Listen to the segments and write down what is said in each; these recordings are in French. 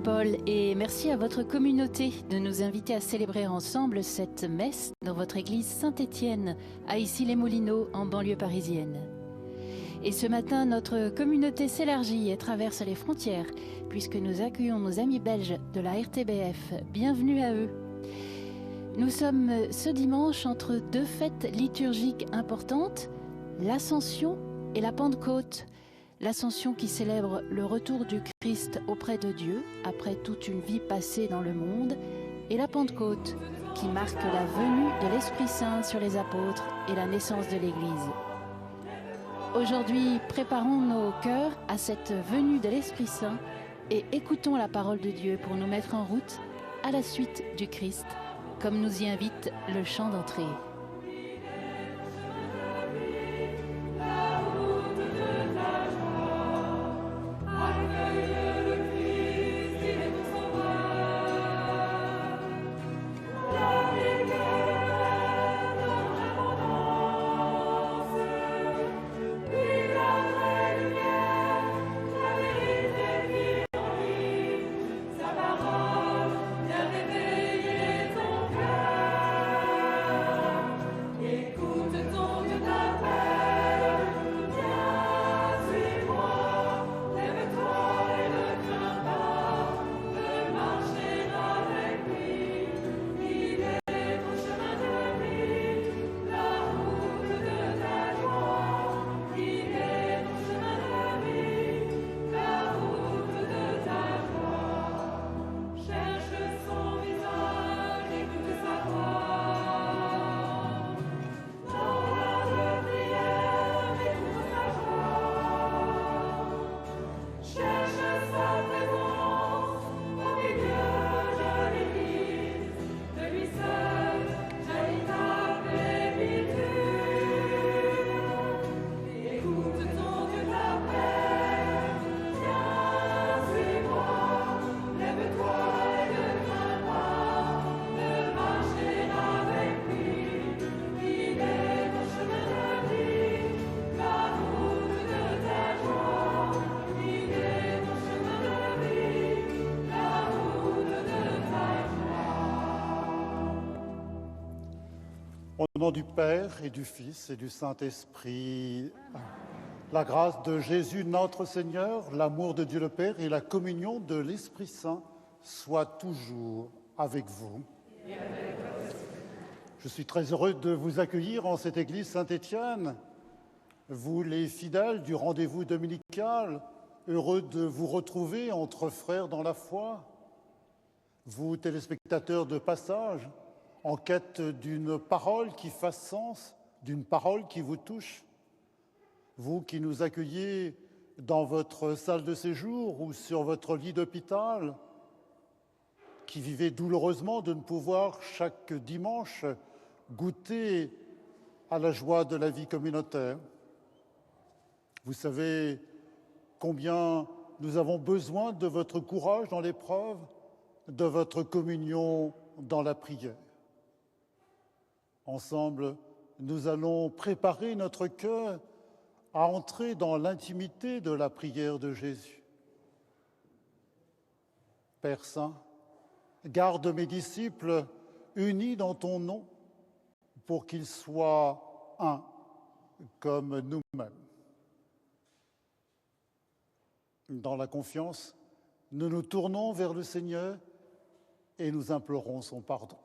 Paul et merci à votre communauté de nous inviter à célébrer ensemble cette messe dans votre église Saint-Étienne à Issy-les-Moulineaux en banlieue parisienne. Et ce matin, notre communauté s'élargit et traverse les frontières puisque nous accueillons nos amis belges de la RTBF. Bienvenue à eux. Nous sommes ce dimanche entre deux fêtes liturgiques importantes, l'Ascension et la Pentecôte. L'Ascension qui célèbre le retour du Christ auprès de Dieu après toute une vie passée dans le monde, et la Pentecôte qui marque la venue de l'Esprit Saint sur les apôtres et la naissance de l'Église. Aujourd'hui, préparons nos cœurs à cette venue de l'Esprit Saint et écoutons la parole de Dieu pour nous mettre en route à la suite du Christ, comme nous y invite le chant d'entrée. Au nom du Père et du Fils et du Saint-Esprit, la grâce de Jésus notre Seigneur, l'amour de Dieu le Père et la communion de l'Esprit Saint soient toujours avec vous. Je suis très heureux de vous accueillir en cette église Saint-Étienne. Vous les fidèles du rendez-vous dominical, heureux de vous retrouver entre frères dans la foi. Vous téléspectateurs de passage, en quête d'une parole qui fasse sens, d'une parole qui vous touche. Vous qui nous accueillez dans votre salle de séjour ou sur votre lit d'hôpital, qui vivez douloureusement de ne pouvoir chaque dimanche goûter à la joie de la vie communautaire. Vous savez combien nous avons besoin de votre courage dans l'épreuve, de votre communion dans la prière. Ensemble, nous allons préparer notre cœur à entrer dans l'intimité de la prière de Jésus. Père Saint, garde mes disciples unis dans ton nom pour qu'ils soient un comme nous-mêmes. Dans la confiance, nous nous tournons vers le Seigneur et nous implorons son pardon.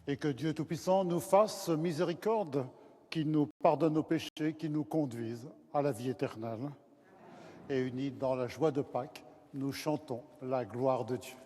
Et que Dieu Tout-Puissant nous fasse miséricorde, qu'il nous pardonne nos péchés, qu'il nous conduise à la vie éternelle. Et unis dans la joie de Pâques, nous chantons la gloire de Dieu.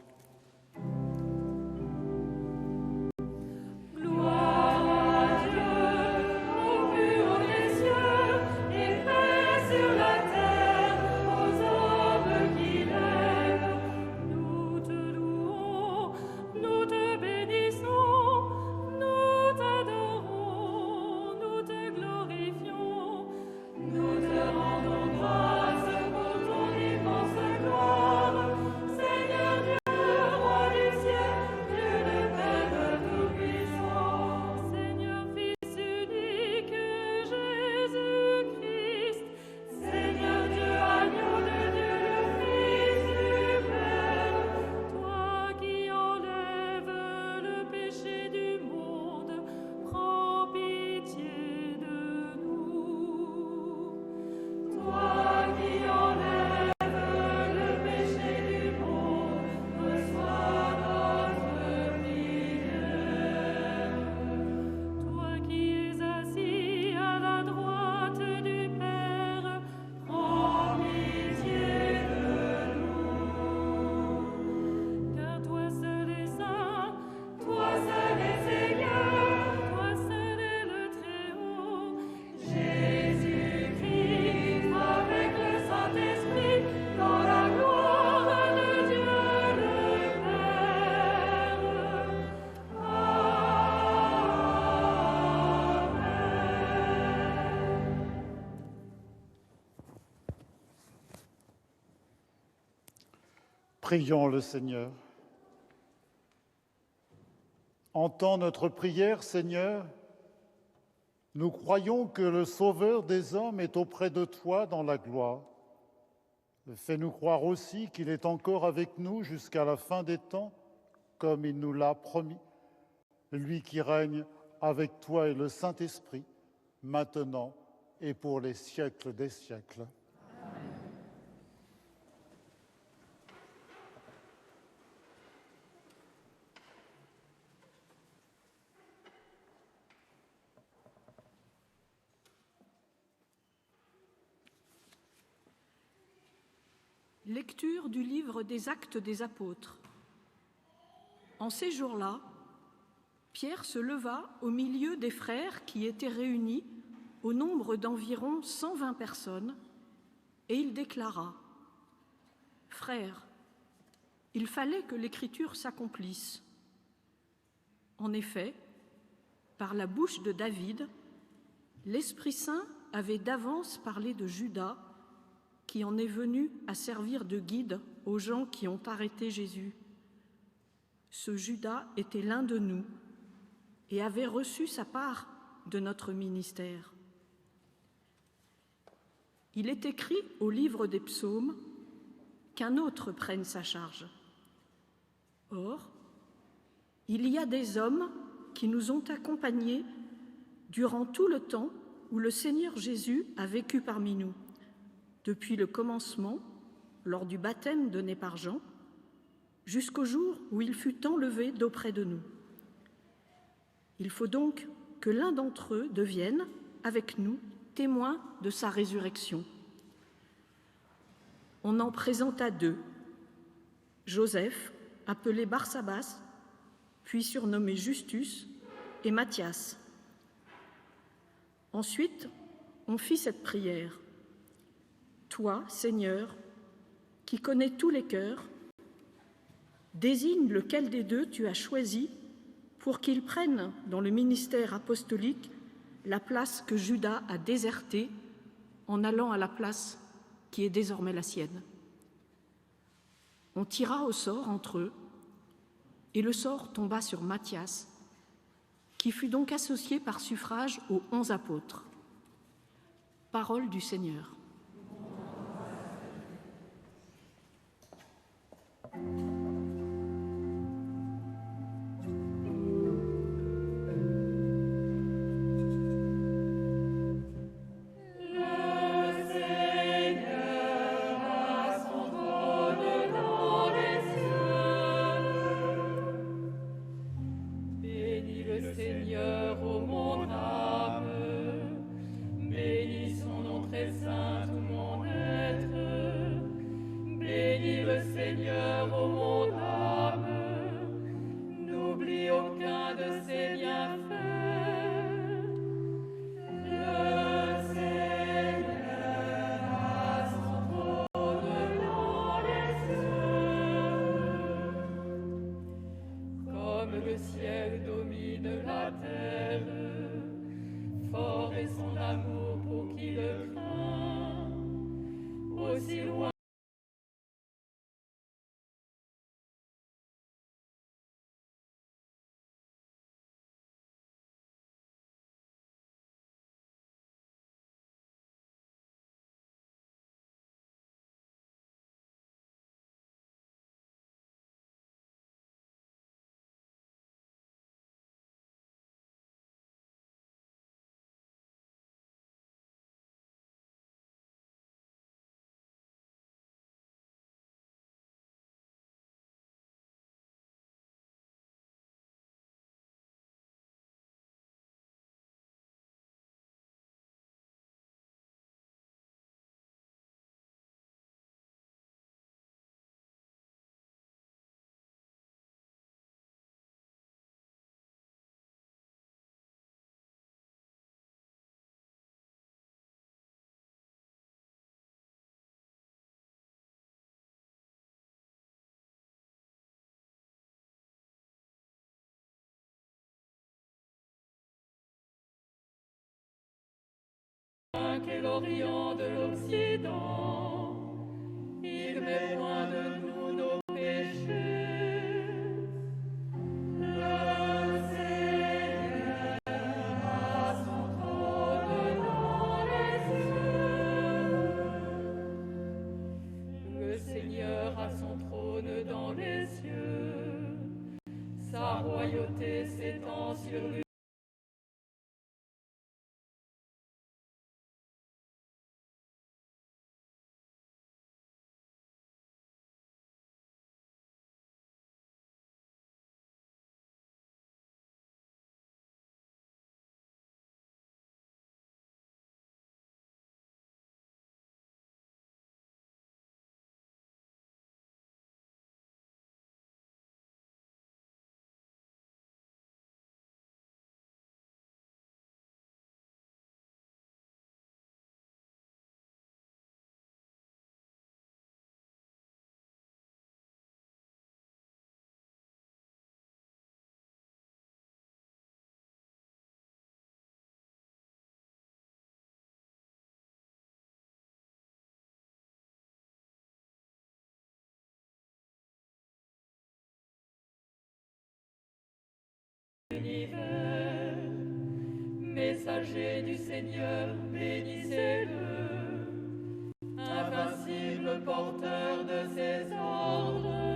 Prions le Seigneur. Entends notre prière, Seigneur. Nous croyons que le Sauveur des hommes est auprès de toi dans la gloire. Fais-nous croire aussi qu'il est encore avec nous jusqu'à la fin des temps, comme il nous l'a promis, lui qui règne avec toi et le Saint-Esprit, maintenant et pour les siècles des siècles. Lecture du livre des Actes des Apôtres. En ces jours-là, Pierre se leva au milieu des frères qui étaient réunis au nombre d'environ 120 personnes, et il déclara : « Frères, il fallait que l'Écriture s'accomplisse. En effet, par la bouche de David, l'Esprit Saint avait d'avance parlé de Judas, qui en est venu à servir de guide aux gens qui ont arrêté Jésus. Ce Judas était l'un de nous et avait reçu sa part de notre ministère. Il est écrit au livre des psaumes qu'un autre prenne sa charge. Or, il y a des hommes qui nous ont accompagnés durant tout le temps où le Seigneur Jésus a vécu parmi nous, depuis le commencement, lors du baptême donné par Jean, jusqu'au jour où il fut enlevé d'auprès de nous. Il faut donc que l'un d'entre eux devienne, avec nous, témoin de sa résurrection. On en présenta deux, Joseph, appelé Barsabas, puis surnommé Justus, et Matthias. Ensuite, on fit cette prière. Toi, Seigneur, qui connais tous les cœurs, désigne lequel des deux tu as choisi pour qu'il prenne dans le ministère apostolique la place que Judas a désertée en allant à la place qui est désormais la sienne. On tira au sort entre eux, et le sort tomba sur Matthias, qui fut donc associé par suffrage aux 11 apôtres. Parole du Seigneur. Bénis le le Seigneur, ô mon âme, n'oublie aucun de ses bienfaits. Le Seigneur a son trône dans les cieux. Comme le ciel domine la terre, fort est son amour pour qui le craint. Aussi loin qu'est l'Orient de l'Occident, il met loin de nous nos péchés. Le Seigneur a son trône dans les cieux. Le Seigneur a son trône dans les cieux. Sa royauté s'étend sur lui. L'univers, messager du Seigneur, bénissez-le, invincible porteur de ses ordres.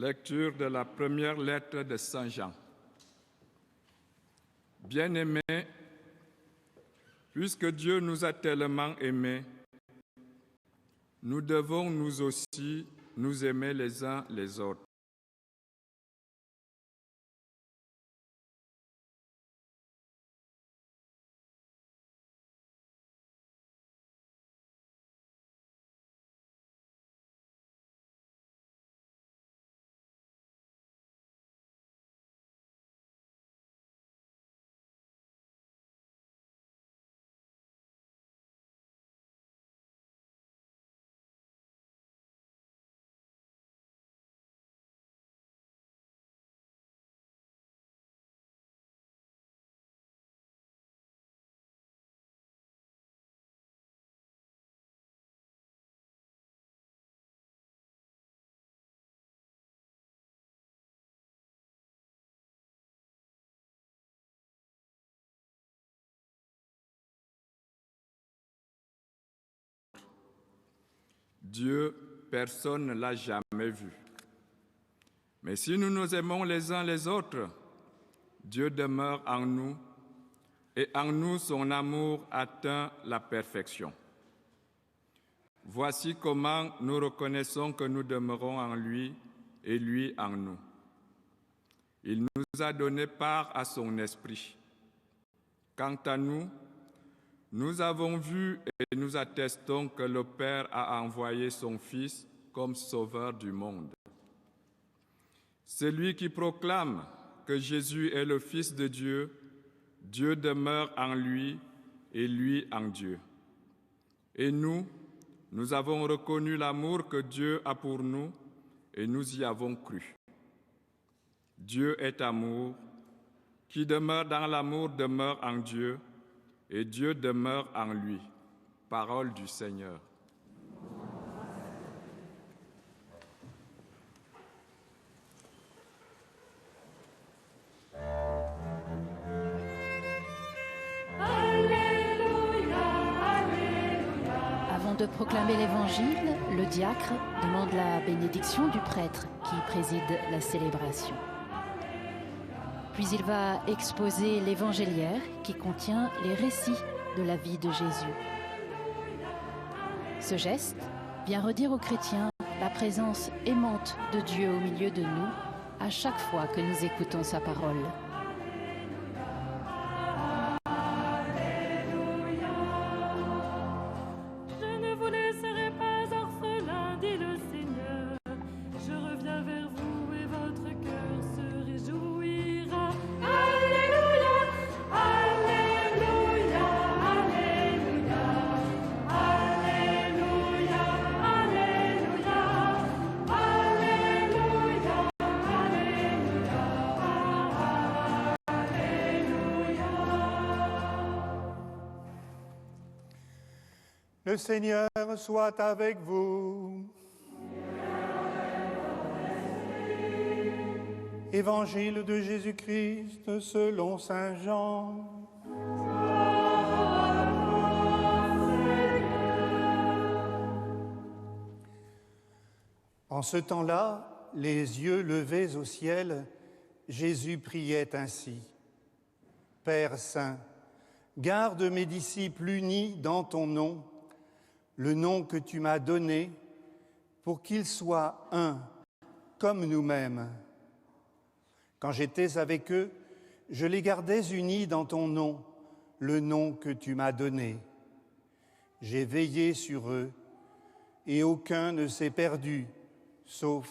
Lecture de la première lettre de Saint Jean. Bien-aimés, puisque Dieu nous a tellement aimés, nous devons nous aussi nous aimer les uns les autres. Dieu, personne ne l'a jamais vu. Mais si nous nous aimons les uns les autres, Dieu demeure en nous et en nous son amour atteint la perfection. Voici comment nous reconnaissons que nous demeurons en lui et lui en nous. Il nous a donné part à son esprit. Quant à nous, nous avons vu et nous attestons que le Père a envoyé son Fils comme sauveur du monde. Celui qui proclame que Jésus est le Fils de Dieu, Dieu demeure en lui et lui en Dieu. Et nous avons reconnu l'amour que Dieu a pour nous et nous y avons cru. Dieu est amour. Qui demeure dans l'amour demeure en Dieu et Dieu demeure en lui. Parole du Seigneur. Avant de proclamer l'Évangile, le diacre demande la bénédiction du prêtre qui préside la célébration. Puis il va exposer l'évangéliaire qui contient les récits de la vie de Jésus. Ce geste vient redire aux chrétiens la présence aimante de Dieu au milieu de nous à chaque fois que nous écoutons sa parole. Le Seigneur soit avec vous. Évangile de Jésus-Christ selon saint Jean. En ce temps-là, les yeux levés au ciel, Jésus priait ainsi. Père saint, garde mes disciples unis dans ton nom, le nom que tu m'as donné, pour qu'ils soient un, comme nous-mêmes. Quand j'étais avec eux, je les gardais unis dans ton nom, le nom que tu m'as donné. J'ai veillé sur eux, et aucun ne s'est perdu, sauf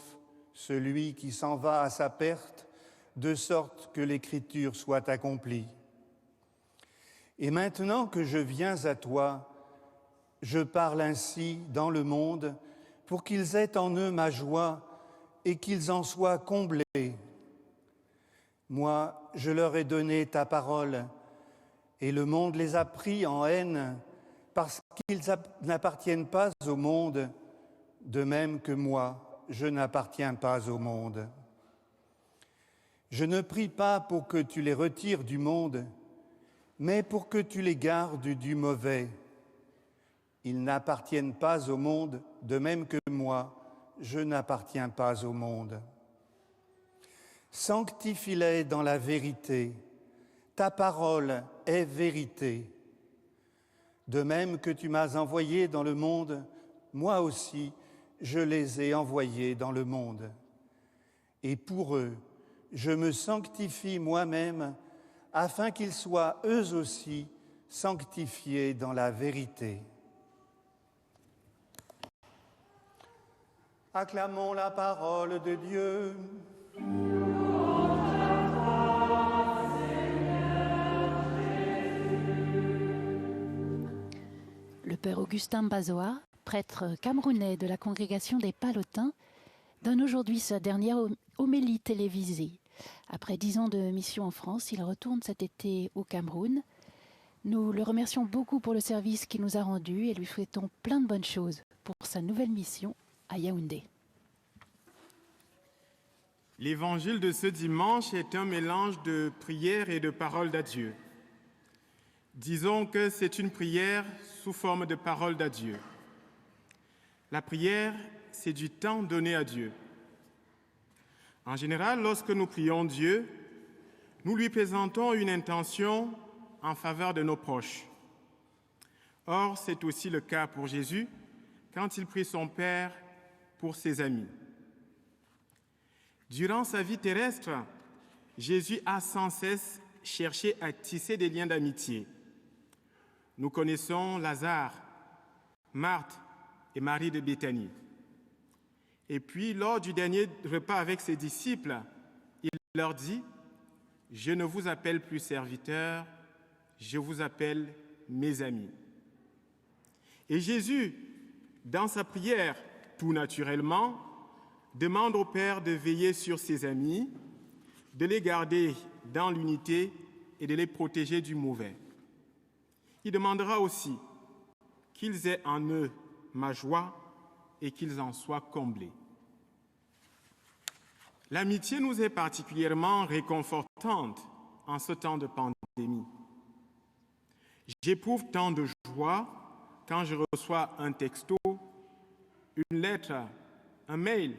celui qui s'en va à sa perte, de sorte que l'Écriture soit accomplie. Et maintenant que je viens à toi, je parle ainsi dans le monde pour qu'ils aient en eux ma joie et qu'ils en soient comblés. Moi, je leur ai donné ta parole et le monde les a pris en haine parce qu'ils n'appartiennent pas au monde, de même que moi, je n'appartiens pas au monde. Je ne prie pas pour que tu les retires du monde, mais pour que tu les gardes du mauvais. Ils n'appartiennent pas au monde, de même que moi, je n'appartiens pas au monde. Sanctifie-les dans la vérité. Ta parole est vérité. De même que tu m'as envoyé dans le monde, moi aussi, je les ai envoyés dans le monde. Et pour eux, je me sanctifie moi-même, afin qu'ils soient eux aussi sanctifiés dans la vérité. Acclamons la parole de Dieu. Le père Augustin Bazoa, prêtre camerounais de la congrégation des Palotins, donne aujourd'hui sa dernière homélie télévisée. Après 10 ans de mission en France, il retourne cet été au Cameroun. Nous le remercions beaucoup pour le service qu'il nous a rendu et lui souhaitons plein de bonnes choses pour sa nouvelle mission à Yaoundé. L'évangile de ce dimanche est un mélange de prière et de parole d'adieu. Disons que c'est une prière sous forme de parole d'adieu. La prière, c'est du temps donné à Dieu. En général, lorsque nous prions Dieu, nous lui présentons une intention en faveur de nos proches. Or, c'est aussi le cas pour Jésus quand il prie son Père pour ses amis. Durant sa vie terrestre, Jésus a sans cesse cherché à tisser des liens d'amitié. Nous connaissons Lazare, Marthe et Marie de Béthanie. Et puis, lors du dernier repas avec ses disciples, il leur dit « Je ne vous appelle plus serviteurs, je vous appelle mes amis. » Et Jésus, dans sa prière, tout naturellement, demande au Père de veiller sur ses amis, de les garder dans l'unité et de les protéger du mauvais. Il demandera aussi qu'ils aient en eux ma joie et qu'ils en soient comblés. L'amitié nous est particulièrement réconfortante en ce temps de pandémie. J'éprouve tant de joie quand je reçois un texto, une lettre, un mail,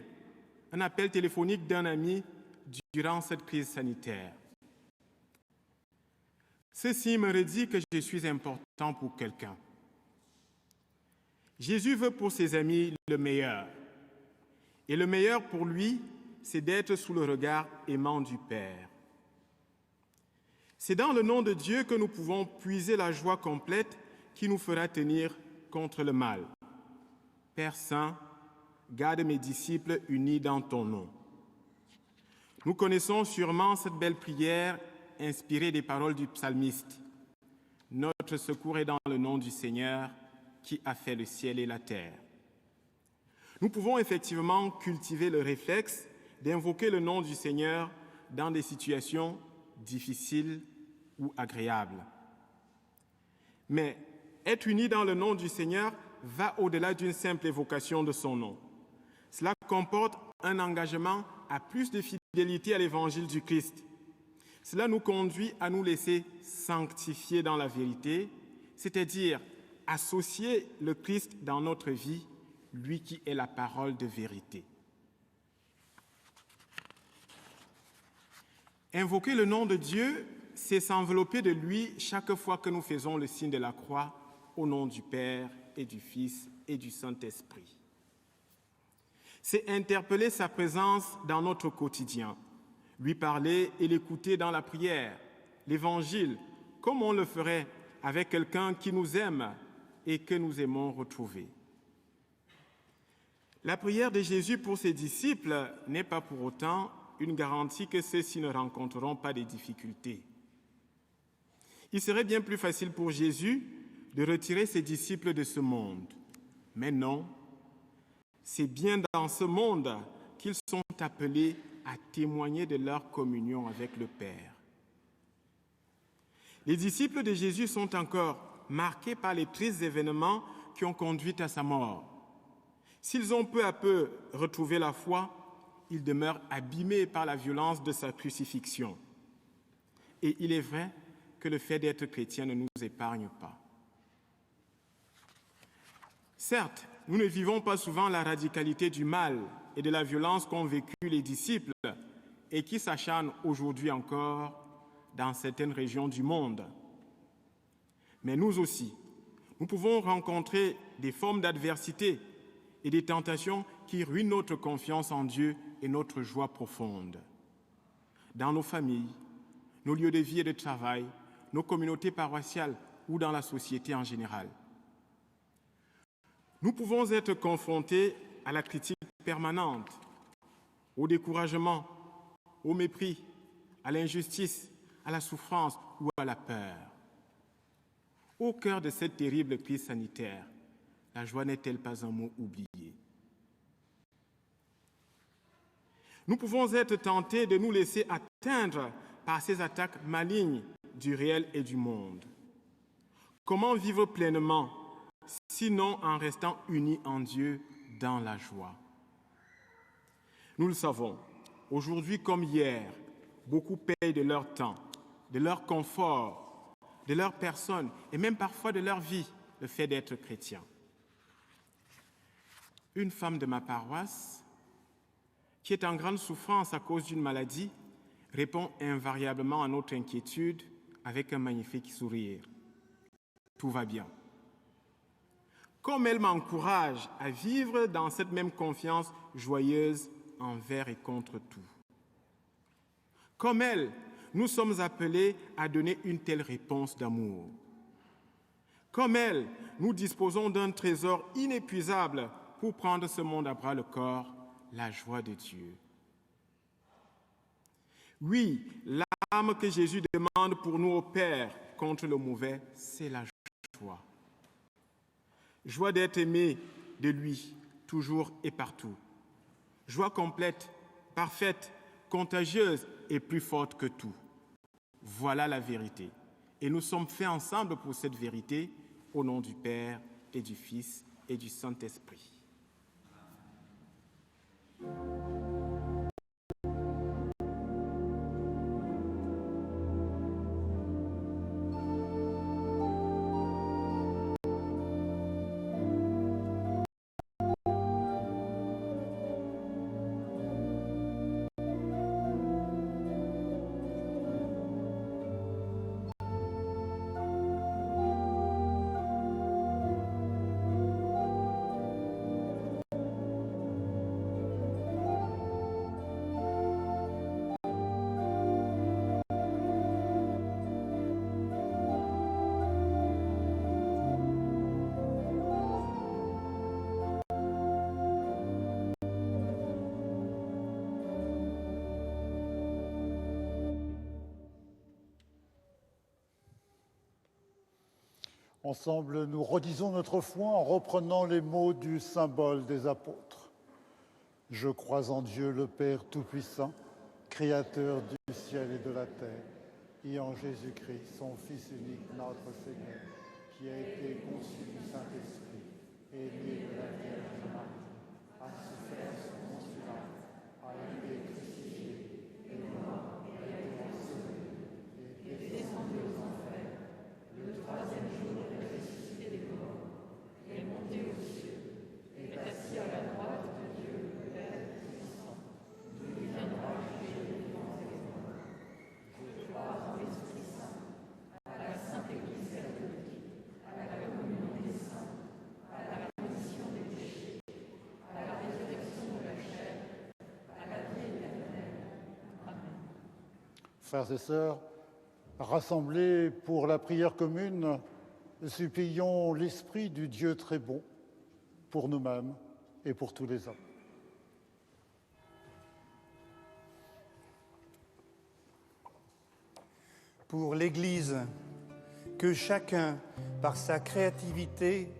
un appel téléphonique d'un ami durant cette crise sanitaire. Ceci me redit que je suis important pour quelqu'un. Jésus veut pour ses amis le meilleur. Et le meilleur pour lui, c'est d'être sous le regard aimant du Père. C'est dans le nom de Dieu que nous pouvons puiser la joie complète qui nous fera tenir contre le mal. Père Saint, garde mes disciples unis dans ton nom. Nous connaissons sûrement cette belle prière inspirée des paroles du psalmiste. Notre secours est dans le nom du Seigneur qui a fait le ciel et la terre. Nous pouvons effectivement cultiver le réflexe d'invoquer le nom du Seigneur dans des situations difficiles ou agréables. Mais être uni dans le nom du Seigneur va au-delà d'une simple évocation de son nom. Cela comporte un engagement à plus de fidélité à l'évangile du Christ. Cela nous conduit à nous laisser sanctifier dans la vérité, c'est-à-dire associer le Christ dans notre vie, lui qui est la parole de vérité. Invoquer le nom de Dieu, c'est s'envelopper de lui chaque fois que nous faisons le signe de la croix au nom du Père et du Fils et du Saint-Esprit. C'est interpeller sa présence dans notre quotidien, lui parler et l'écouter dans la prière, l'Évangile, comme on le ferait avec quelqu'un qui nous aime et que nous aimons retrouver. La prière de Jésus pour ses disciples n'est pas pour autant une garantie que ceux-ci ne rencontreront pas des difficultés. Il serait bien plus facile pour Jésus de retirer ses disciples de ce monde. Mais non, c'est bien dans ce monde qu'ils sont appelés à témoigner de leur communion avec le Père. Les disciples de Jésus sont encore marqués par les tristes événements qui ont conduit à sa mort. S'ils ont peu à peu retrouvé la foi, ils demeurent abîmés par la violence de sa crucifixion. Et il est vrai que le fait d'être chrétien ne nous épargne pas. Certes, nous ne vivons pas souvent la radicalité du mal et de la violence qu'ont vécu les disciples, et qui s'acharnent aujourd'hui encore dans certaines régions du monde. Mais nous aussi, nous pouvons rencontrer des formes d'adversité et des tentations qui ruinent notre confiance en Dieu et notre joie profonde. Dans nos familles, nos lieux de vie et de travail, nos communautés paroissiales ou dans la société en général. Nous pouvons être confrontés à la critique permanente, au découragement, au mépris, à l'injustice, à la souffrance ou à la peur. Au cœur de cette terrible crise sanitaire, la joie n'est-elle pas un mot oublié? Nous pouvons être tentés de nous laisser atteindre par ces attaques malignes du réel et du monde. Comment vivre pleinement, sinon en restant unis en Dieu dans la joie? Nous le savons, aujourd'hui comme hier, beaucoup payent de leur temps, de leur confort, de leur personne et même parfois de leur vie, le fait d'être chrétien. Une femme de ma paroisse, qui est en grande souffrance à cause d'une maladie, répond invariablement à notre inquiétude avec un magnifique sourire. Tout va bien. Comme elle m'encourage à vivre dans cette même confiance joyeuse envers et contre tout. Comme elle, nous sommes appelés à donner une telle réponse d'amour. Comme elle, nous disposons d'un trésor inépuisable pour prendre ce monde à bras le corps, la joie de Dieu. Oui, l'arme que Jésus demande pour nous au Père contre le mauvais, c'est la joie. Joie d'être aimé de lui, toujours et partout. Joie complète, parfaite, contagieuse et plus forte que tout. Voilà la vérité. Et nous sommes faits ensemble pour cette vérité, au nom du Père et du Fils et du Saint-Esprit. Ensemble, nous redisons notre foi en reprenant les mots du symbole des apôtres. Je crois en Dieu le Père Tout-Puissant, Créateur du ciel et de la terre, et en Jésus-Christ, son Fils unique, notre Seigneur, qui a été conçu du Saint-Esprit, et né de la Vierge Marie, a souffert sous Ponce Pilate, a été crucifié, est mort et a été enseveli, et est descendu aux enfers. Le troisième jour, il est ressuscité des morts, il est monté aux cieux, et est assis à la droite de Dieu, le Père Tout-Puissant, d'où il viendra juger les vivants et les morts. Je crois en l'Esprit Saint, à la Sainte Église catholique, à la communion des saints, à la rémission des péchés, à la résurrection de la chair, à la vie éternelle. Amen. Frères et sœurs, rassemblés pour la prière commune, supplions l'Esprit du Dieu très bon pour nous-mêmes et pour tous les hommes. Pour l'Église, que chacun, par sa créativité,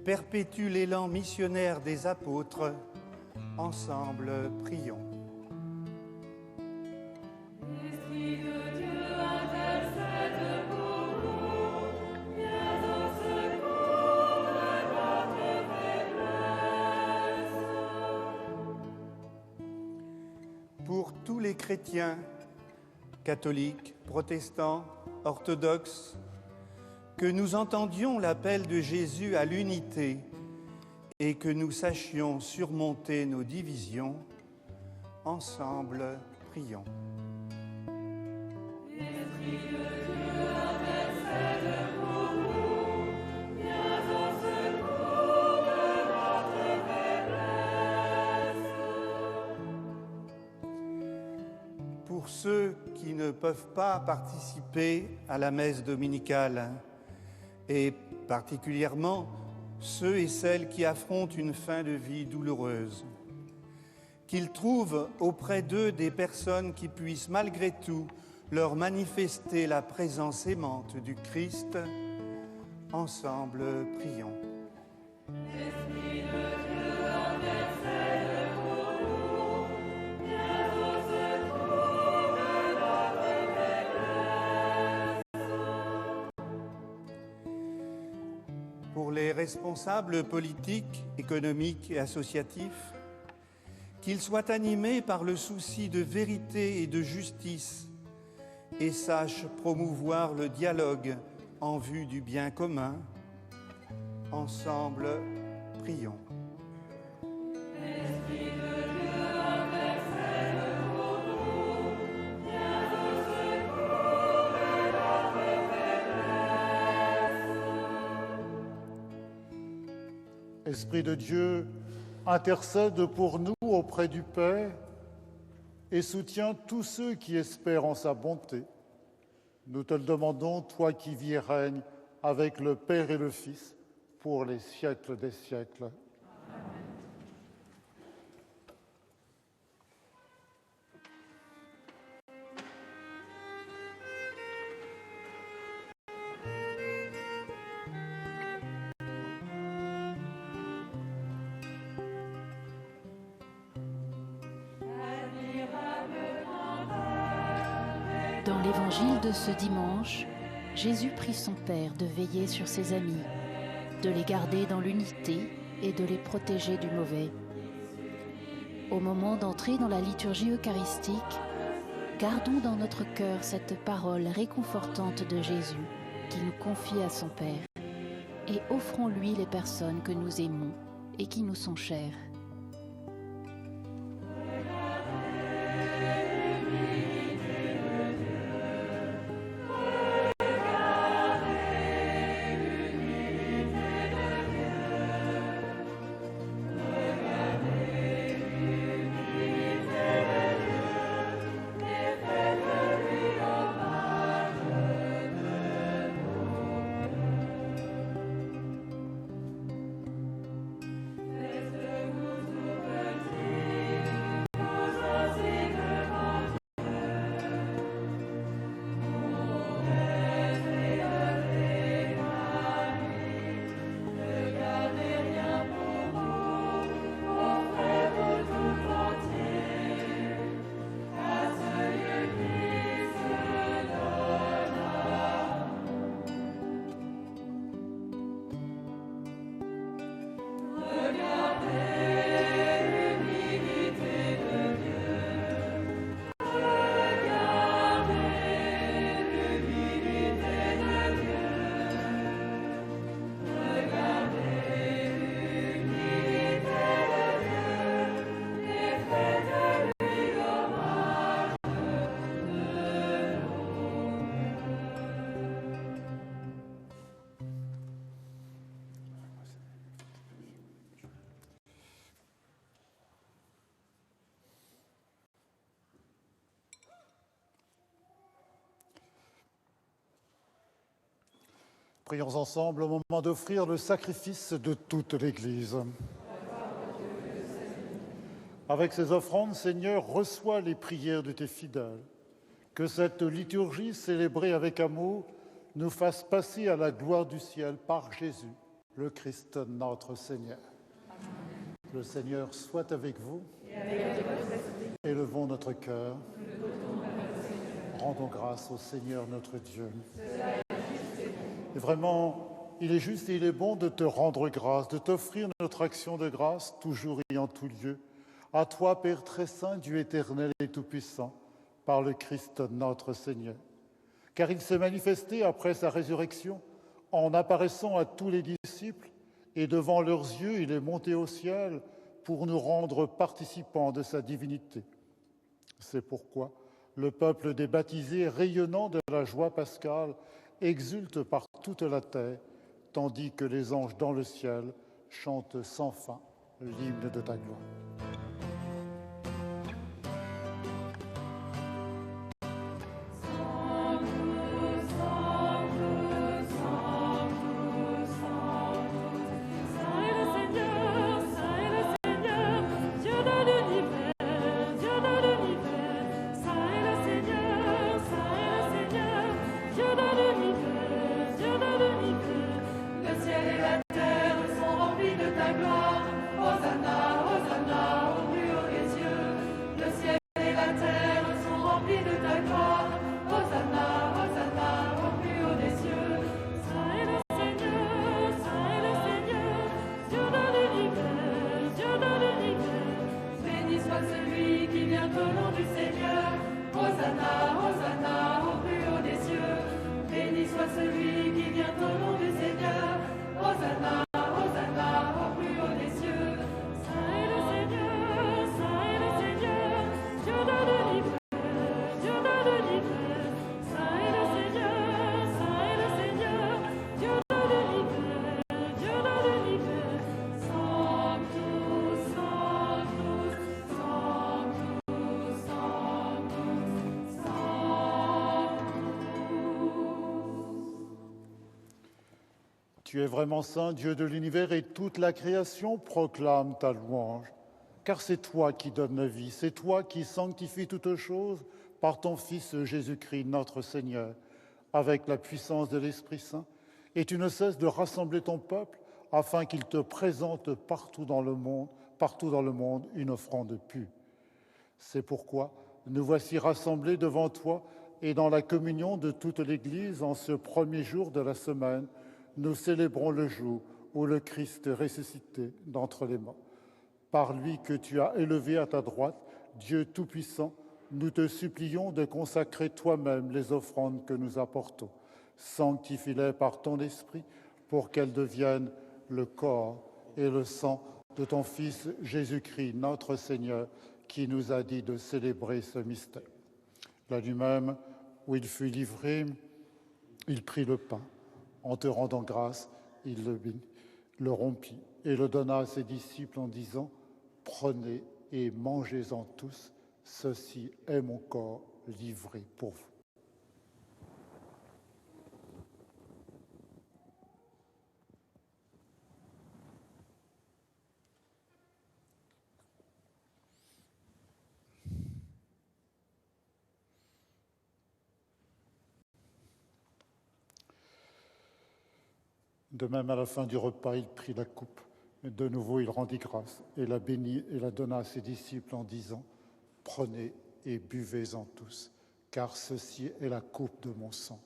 perpétue l'élan missionnaire des apôtres. Ensemble, prions. Pour tous les chrétiens, catholiques, protestants, orthodoxes, que nous entendions l'appel de Jésus à l'unité et que nous sachions surmonter nos divisions, ensemble prions. Pour ceux qui ne peuvent pas participer à la messe dominicale, et particulièrement ceux et celles qui affrontent une fin de vie douloureuse, qu'ils trouvent auprès d'eux des personnes qui puissent malgré tout leur manifester la présence aimante du Christ. Ensemble, prions. Pour les responsables politiques, économiques et associatifs, qu'ils soient animés par le souci de vérité et de justice et sachent promouvoir le dialogue en vue du bien commun. Ensemble, prions. Esprit de Dieu, intercède pour nous auprès du Père et soutiens tous ceux qui espèrent en sa bonté. Nous te le demandons, toi qui vis et règnes avec le Père et le Fils, pour les siècles des siècles. Dans l'évangile de ce dimanche, Jésus prie son Père de veiller sur ses amis, de les garder dans l'unité et de les protéger du mauvais. Au moment d'entrer dans la liturgie eucharistique, gardons dans notre cœur cette parole réconfortante de Jésus qui nous confie à son Père et offrons-lui les personnes que nous aimons et qui nous sont chères. Prions ensemble au moment d'offrir le sacrifice de toute l'Église. Avec ces offrandes, Seigneur, reçois les prières de tes fidèles. Que cette liturgie célébrée avec amour nous fasse passer à la gloire du ciel par Jésus, le Christ notre Seigneur. Le Seigneur soit avec vous. Élevons notre cœur. Rendons grâce au Seigneur notre Dieu. Et vraiment, il est juste et il est bon de te rendre grâce, de t'offrir notre action de grâce, toujours et en tout lieu. À toi, Père très saint, Dieu éternel et tout-puissant, par le Christ notre Seigneur. Car il s'est manifesté après sa résurrection en apparaissant à tous les disciples, et devant leurs yeux, il est monté au ciel pour nous rendre participants de sa divinité. C'est pourquoi le peuple des baptisés, rayonnant de la joie pascale, exulte par toute la terre, tandis que les anges dans le ciel chantent sans fin l'hymne de ta gloire. Tu es vraiment saint, Dieu de l'univers, et toute la création proclame ta louange. Car c'est toi qui donnes la vie, c'est toi qui sanctifies toutes choses par ton Fils Jésus-Christ, notre Seigneur, avec la puissance de l'Esprit Saint. Et tu ne cesses de rassembler ton peuple afin qu'il te présente partout dans le monde une offrande pure. C'est pourquoi nous voici rassemblés devant toi et dans la communion de toute l'Église en ce premier jour de la semaine, nous célébrons le jour où le Christ est ressuscité d'entre les morts. Par lui que tu as élevé à ta droite, Dieu Tout-Puissant, nous te supplions de consacrer toi-même les offrandes que nous apportons. Sanctifie-les par ton Esprit pour qu'elles deviennent le corps et le sang de ton Fils Jésus-Christ, notre Seigneur, qui nous a dit de célébrer ce mystère. La nuit même où il fut livré, il prit le pain. En te rendant grâce, il le bénit, le rompit et le donna à ses disciples en disant « Prenez et mangez-en tous, ceci est mon corps livré pour vous. » De même, à la fin du repas, il prit la coupe. De nouveau, il rendit grâce et la bénit et la donna à ses disciples en disant « Prenez et buvez-en tous, car ceci est la coupe de mon sang,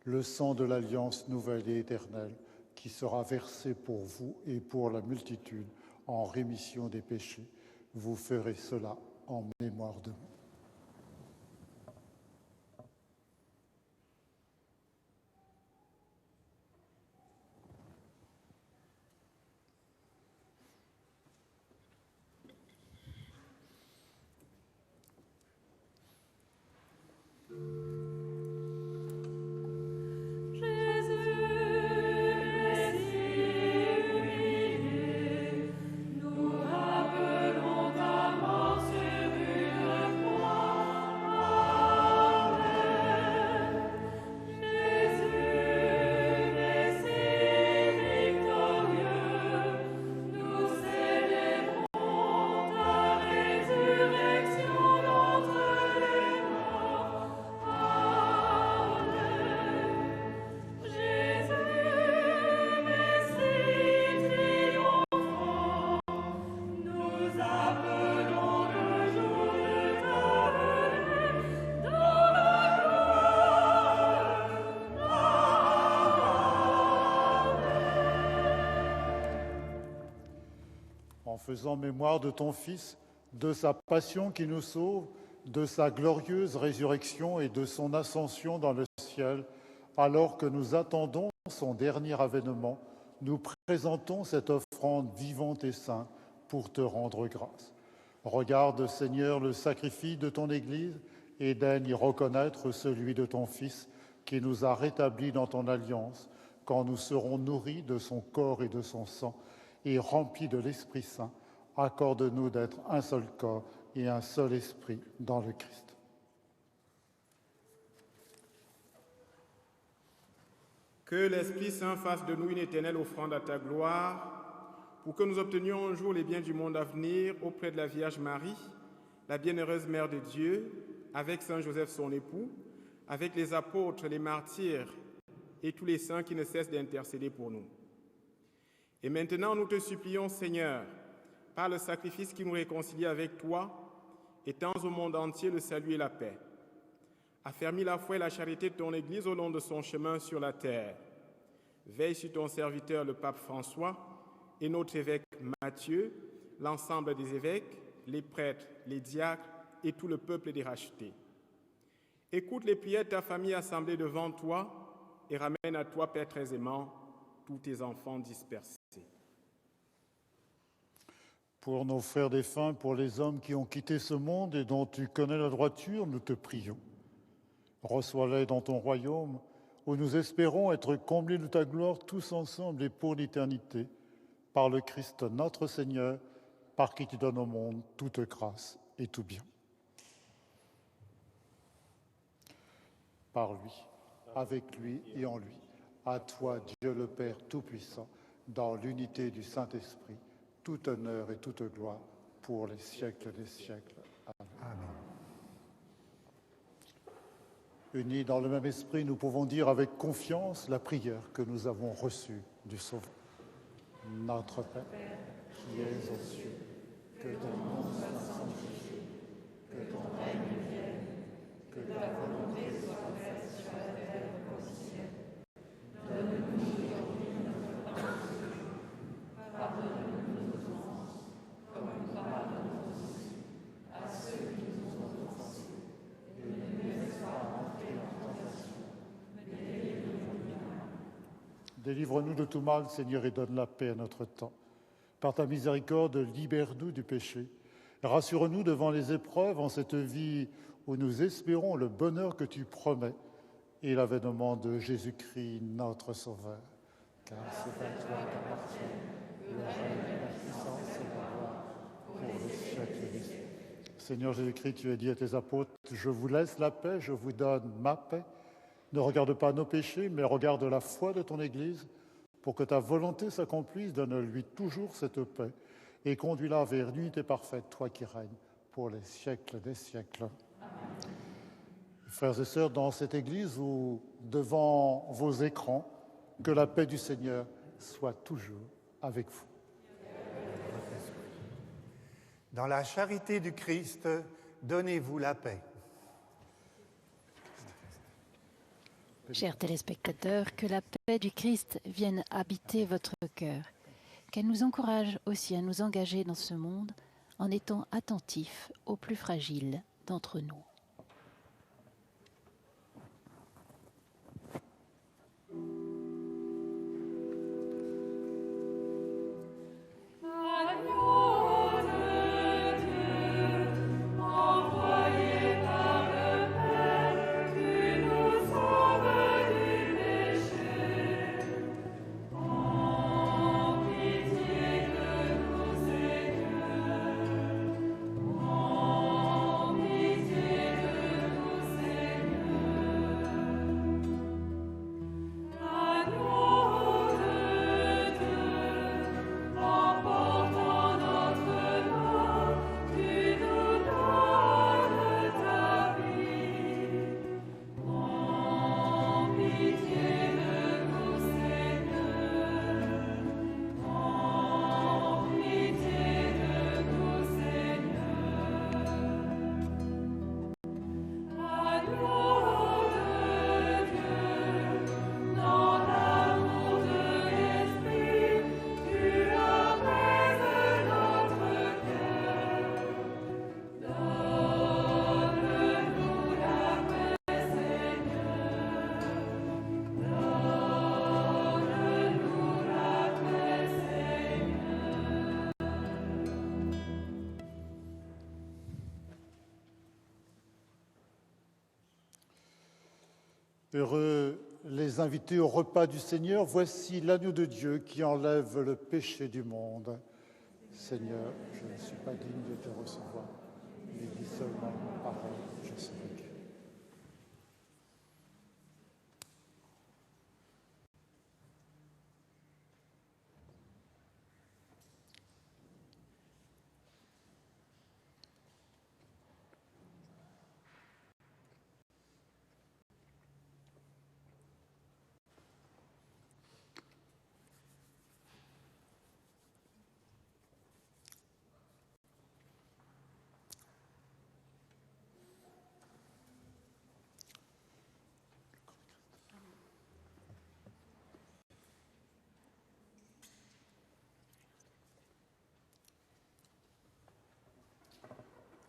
le sang de l'alliance nouvelle et éternelle, qui sera versé pour vous et pour la multitude en rémission des péchés. Vous ferez cela en mémoire de moi. » En faisant mémoire de ton Fils, de sa passion qui nous sauve, de sa glorieuse résurrection et de son ascension dans le ciel, alors que nous attendons son dernier avènement, nous présentons cette offrande vivante et sainte pour te rendre grâce. Regarde, Seigneur, le sacrifice de ton Église et daigne y reconnaître celui de ton Fils qui nous a rétablis dans ton alliance, quand nous serons nourris de son corps et de son sang et remplis de l'Esprit Saint. Accorde-nous d'être un seul corps et un seul esprit dans le Christ. Que l'Esprit Saint fasse de nous une éternelle offrande à ta gloire, pour que nous obtenions un jour les biens du monde à venir auprès de la Vierge Marie, la bienheureuse Mère de Dieu, avec Saint Joseph son époux, avec les apôtres, les martyrs et tous les saints qui ne cessent d'intercéder pour nous. Et maintenant, nous te supplions, Seigneur, par le sacrifice qui nous réconcilie avec toi, étends au monde entier le salut et la paix. Affermis la foi et la charité de ton Église au long de son chemin sur la terre. Veille sur ton serviteur, le pape François, et notre évêque Matthieu, l'ensemble des évêques, les prêtres, les diacres et tout le peuple des rachetés. Écoute les prières de ta famille assemblée devant toi et ramène à toi, Père très aimant, tous tes enfants dispersés. Pour nos frères défunts, pour les hommes qui ont quitté ce monde et dont tu connais la droiture, nous te prions. Reçois-les dans ton royaume, où nous espérons être comblés de ta gloire tous ensemble et pour l'éternité, par le Christ notre Seigneur, par qui tu donnes au monde toute grâce et tout bien. Par lui, avec lui et en lui, à toi, Dieu le Père Tout-Puissant, dans l'unité du Saint-Esprit, tout honneur et toute gloire pour les siècles des siècles. Amen. Unis dans le même esprit, nous pouvons dire avec confiance la prière que nous avons reçue du Sauveur. Notre Père, qui es aux cieux, que ton nom soit sanctifié, que ton règne vienne, que ta volonté soit faite sur la terre comme au ciel. Donne-nous aujourd'hui notre pain de ce jour. Pardonne-nous nos offenses, comme nous pardonnons aussi à ceux qui nous ont offensés. Et ne nous laisse pas entrer en tentation, mais délivre-nous du mal. Délivre-nous de tout mal, Seigneur, et donne la paix à notre temps. Par ta miséricorde, libère-nous du péché. Rassure-nous devant les épreuves en cette vie où nous espérons le bonheur que tu promets et l'avènement de Jésus-Christ, notre Sauveur. Car c'est à toi qu'appartiennent le règne, la puissance et la gloire pour les siècles des siècles. Seigneur Jésus-Christ, tu as dit à tes apôtres, « Je vous laisse la paix, je vous donne ma paix. Ne regarde pas nos péchés, mais regarde la foi de ton Église. Pour que ta volonté s'accomplisse, donne-lui toujours cette paix et conduis-la vers l'unité parfaite, toi qui règnes pour les siècles des siècles. » Amen. Frères et sœurs, dans cette Église ou devant vos écrans, que la paix du Seigneur soit toujours avec vous. Dans la charité du Christ, donnez-vous la paix. Chers téléspectateurs, que la paix du Christ vienne habiter votre cœur, qu'elle nous encourage aussi à nous engager dans ce monde en étant attentifs aux plus fragiles d'entre nous. Pitié Heureux les invités au repas du Seigneur, voici l'agneau de Dieu qui enlève le péché du monde. Seigneur, je ne suis pas digne de te recevoir, mais dis seulement une parole, je serai guéri.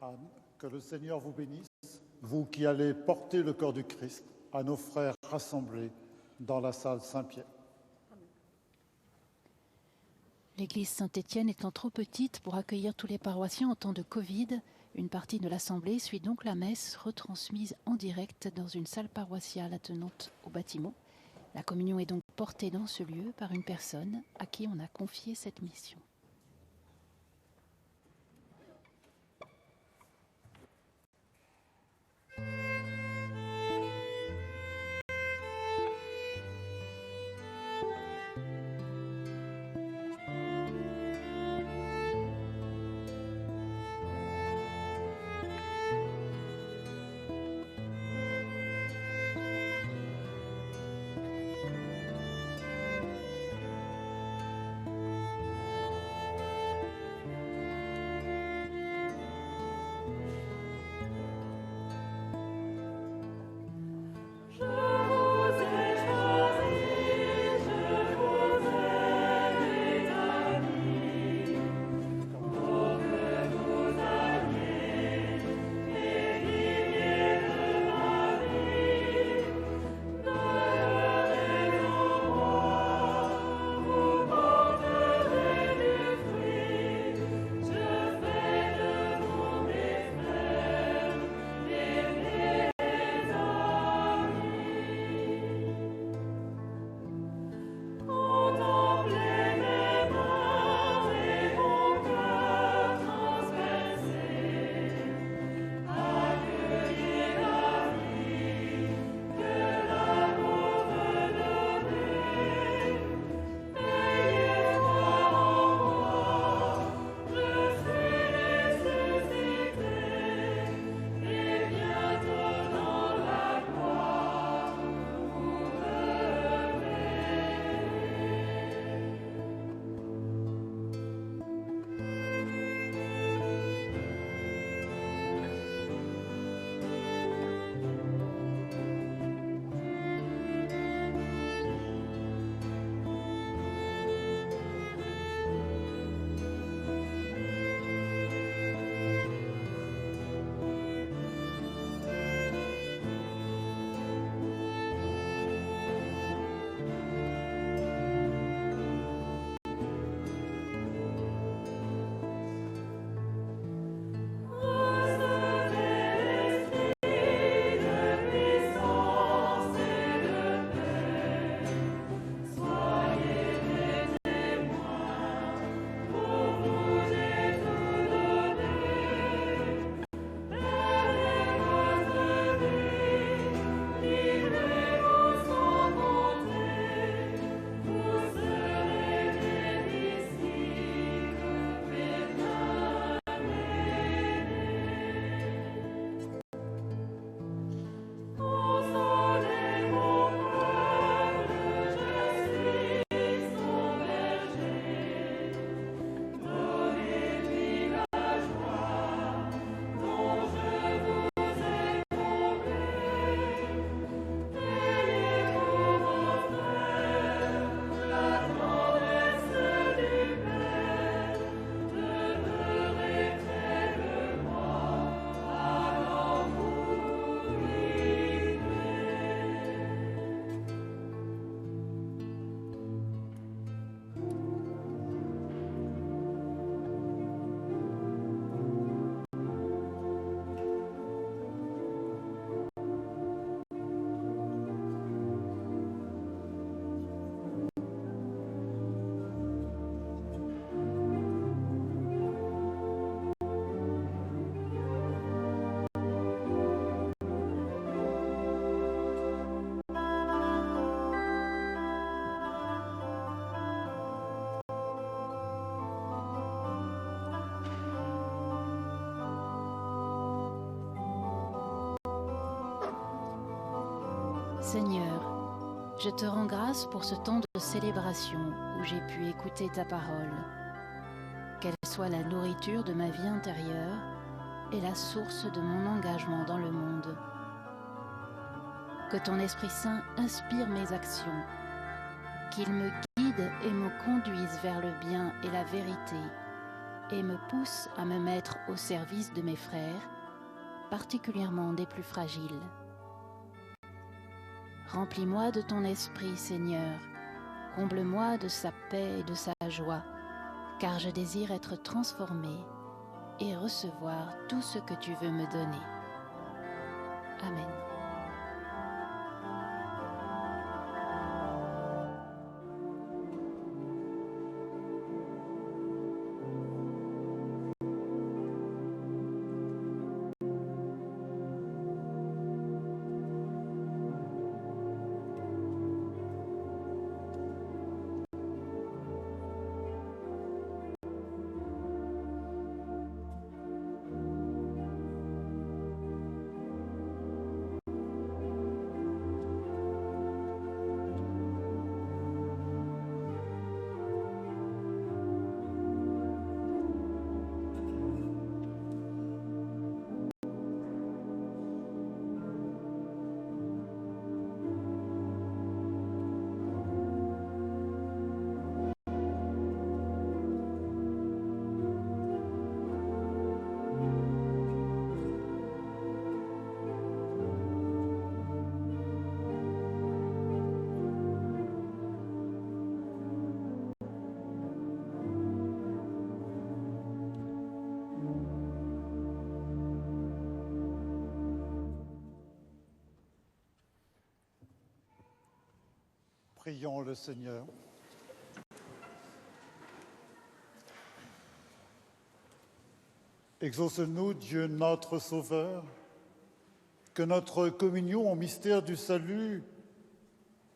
Anne, que le Seigneur vous bénisse, vous qui allez porter le corps du Christ à nos frères rassemblés dans la salle Saint-Pierre. L'église Saint-Étienne étant trop petite pour accueillir tous les paroissiens en temps de Covid, une partie de l'assemblée suit donc la messe retransmise en direct dans une salle paroissiale attenante au bâtiment. La communion est donc portée dans ce lieu par une personne à qui on a confié cette mission. Seigneur, je te rends grâce pour ce temps de célébration où j'ai pu écouter ta parole. Qu'elle soit la nourriture de ma vie intérieure et la source de mon engagement dans le monde. Que ton Esprit Saint inspire mes actions, qu'il me guide et me conduise vers le bien et la vérité, et me pousse à me mettre au service de mes frères, particulièrement des plus fragiles. Remplis-moi de ton esprit, Seigneur, comble-moi de sa paix et de sa joie, car je désire être transformé et recevoir tout ce que tu veux me donner. Amen. Prions le Seigneur. Exauce-nous, Dieu notre Sauveur, que notre communion au mystère du salut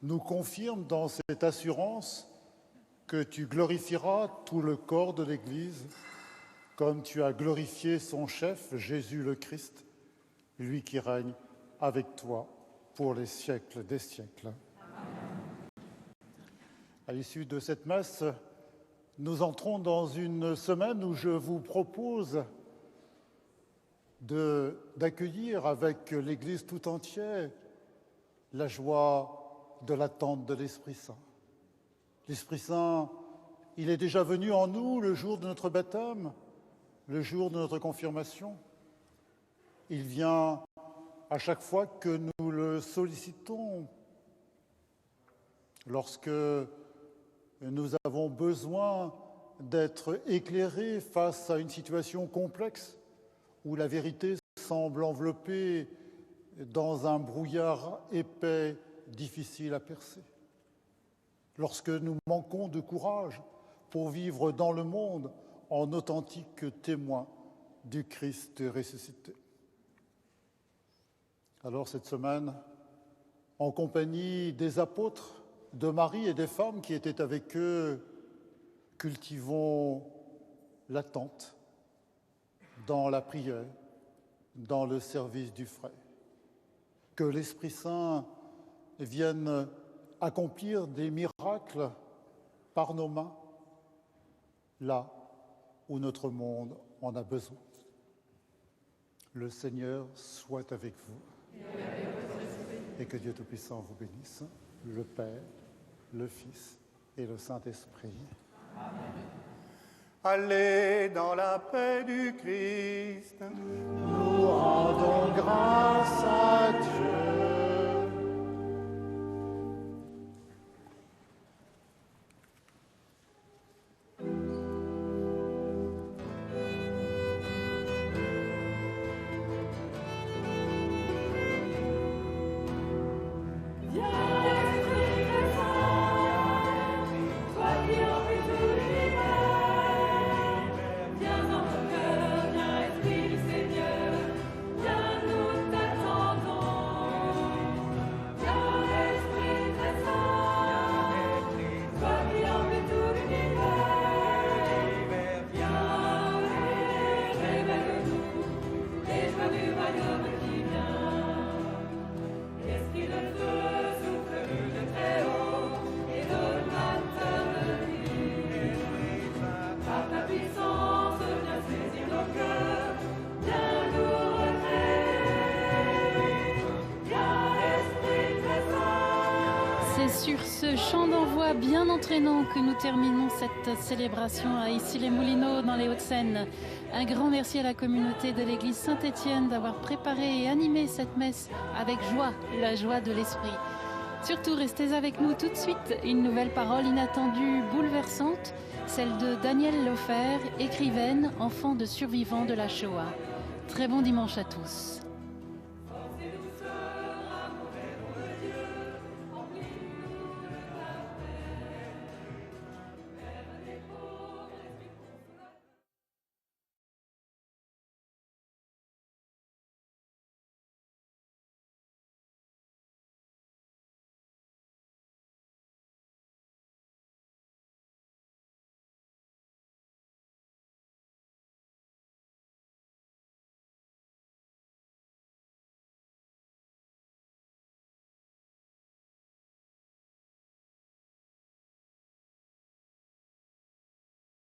nous confirme dans cette assurance que tu glorifieras tout le corps de l'Église, comme tu as glorifié son chef, Jésus le Christ, lui qui règne avec toi pour les siècles des siècles. À l'issue de cette messe, nous entrons dans une semaine où je vous propose d'accueillir avec l'Église tout entière la joie de l'attente de l'Esprit Saint. L'Esprit Saint, il est déjà venu en nous le jour de notre baptême, le jour de notre confirmation. Il vient à chaque fois que nous le sollicitons, lorsque nous avons besoin d'être éclairés face à une situation complexe où la vérité semble enveloppée dans un brouillard épais, difficile à percer. Lorsque nous manquons de courage pour vivre dans le monde en authentiques témoins du Christ ressuscité. Alors cette semaine, en compagnie des apôtres, de Marie et des femmes qui étaient avec eux, cultivons l'attente dans la prière, dans le service du frère. Que l'Esprit Saint vienne accomplir des miracles par nos mains, là où notre monde en a besoin. Le Seigneur soit avec vous et que Dieu Tout-Puissant vous bénisse, le Père, le Fils et le Saint-Esprit. Amen. Allez dans la paix du Christ. Nous rendons grâce à Dieu. Viens, Esprit du Seigneur, viens, nous t'attendons. ce chant d'envoi bien entraînant que nous terminons cette célébration à Issy-les-Moulineaux dans les Hauts-de-Seine. Un grand merci à la communauté de l'église Saint-Étienne d'avoir préparé et animé cette messe avec joie, la joie de l'esprit. Surtout, restez avec nous tout de suite. Une nouvelle parole inattendue, bouleversante, celle de Danielle Lofer, écrivaine, enfant de survivants de la Shoah. Très bon dimanche à tous.